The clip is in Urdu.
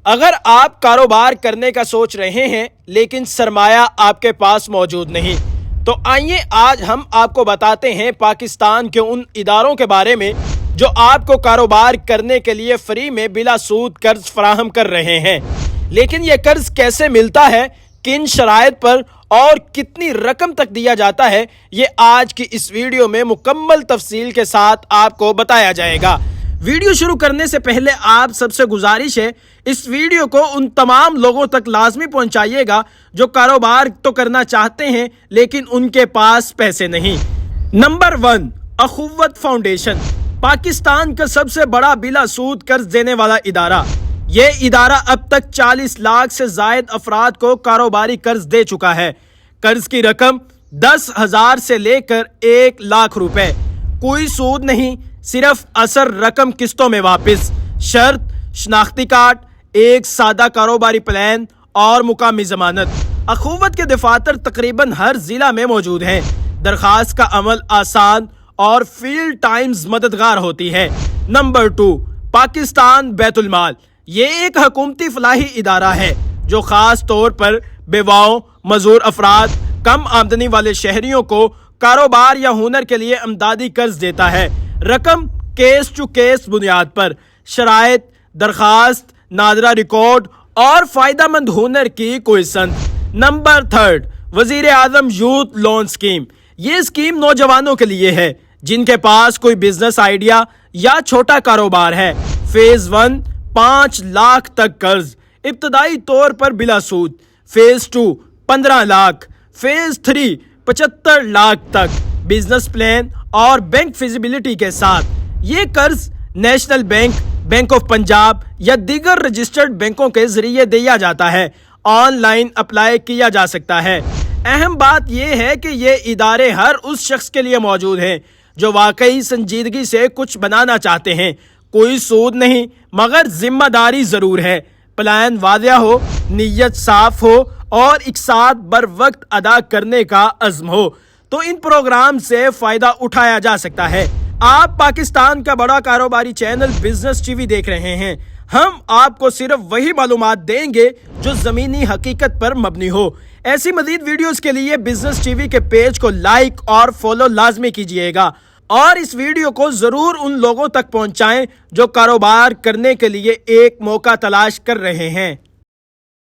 اگر آپ کاروبار کرنے کا سوچ رہے ہیں لیکن سرمایہ آپ کے پاس موجود نہیں، تو آئیے آج ہم آپ کو بتاتے ہیں پاکستان کے ان اداروں کے بارے میں جو آپ کو کاروبار کرنے کے لیے فری میں بلا سود قرض فراہم کر رہے ہیں۔ لیکن یہ قرض کیسے ملتا ہے، کن شرائط پر اور کتنی رقم تک دیا جاتا ہے، یہ آج کی اس ویڈیو میں مکمل تفصیل کے ساتھ آپ کو بتایا جائے گا۔ ویڈیو شروع کرنے سے پہلے آپ سب سے گزارش ہے اس ویڈیو کو ان تمام لوگوں تک لازمی پہنچائیے گا جو کاروبار تو کرنا چاہتے ہیں لیکن ان کے پاس پیسے نہیں۔ نمبر 1، اخوت فاؤنڈیشن، پاکستان کا سب سے بڑا بلا سود قرض دینے والا ادارہ۔ یہ ادارہ اب تک 40 لاکھ سے زائد افراد کو کاروباری قرض دے چکا ہے۔ قرض کی رقم 10,000 سے لے کر 1 لاکھ روپے، کوئی سود نہیں، صرف اثر رقم قسطوں میں واپس، شرط شناختی کارڈ، ایک سادہ کاروباری پلان اور مقامی ضمانت۔ اخوت کے دفاتر تقریباً ہر ضلع میں موجود ہیں۔ درخواست کا عمل آسان اور فیلڈ ٹائمز مددگار ہوتی ہے۔ نمبر 2، پاکستان بیت المال، یہ ایک حکومتی فلاحی ادارہ ہے جو خاص طور پر بیواؤں، معذور افراد، کم آمدنی والے شہریوں کو کاروبار یا ہنر کے لیے امدادی قرض دیتا ہے۔ رقم کیس ٹو کیس بنیاد پر، شرائط، درخواست، نادرہ ریکارڈ اور فائدہ مند ہنر کی کوئی سند۔ نمبر 3، وزیر اعظم یوتھ لون اسکیم، یہ اسکیم نوجوانوں کے لیے ہے جن کے پاس کوئی بزنس آئیڈیا یا چھوٹا کاروبار ہے۔ فیز 1، 5 لاکھ تک قرض، ابتدائی طور پر بلا سود۔ فیز 2، 15 لاکھ۔ فیز 3، 75 لاکھ تک، بزنس پلان اور بینک فیزیبلٹی کے ساتھ۔ یہ قرض national bank, bank of Punjab یا دیگر رجسٹرڈ بینکوں کے ذریعے دیا جاتا ہے۔ آن لائن اپلائی کیا جا سکتا ہے۔ اہم بات یہ ہے کہ یہ ادارے ہر اس شخص کے لیے موجود ہیں جو واقعی سنجیدگی سے کچھ بنانا چاہتے ہیں۔ کوئی سود نہیں، مگر ذمہ داری ضرور ہے۔ پلان واضح ہو، نیت صاف ہو اور اقساط بر وقت ادا کرنے کا عزم ہو تو ان پروگرام سے فائدہ اٹھایا جا سکتا ہے۔ آپ پاکستان کا بڑا کاروباری چینل بزنس ٹی وی دیکھ رہے ہیں۔ ہم آپ کو صرف وہی معلومات دیں گے جو زمینی حقیقت پر مبنی ہو۔ ایسی مزید ویڈیوز کے لیے بزنس ٹی وی کے پیج کو لائک اور فالو لازمی کیجئے گا، اور اس ویڈیو کو ضرور ان لوگوں تک پہنچائیں جو کاروبار کرنے کے لیے ایک موقع تلاش کر رہے ہیں۔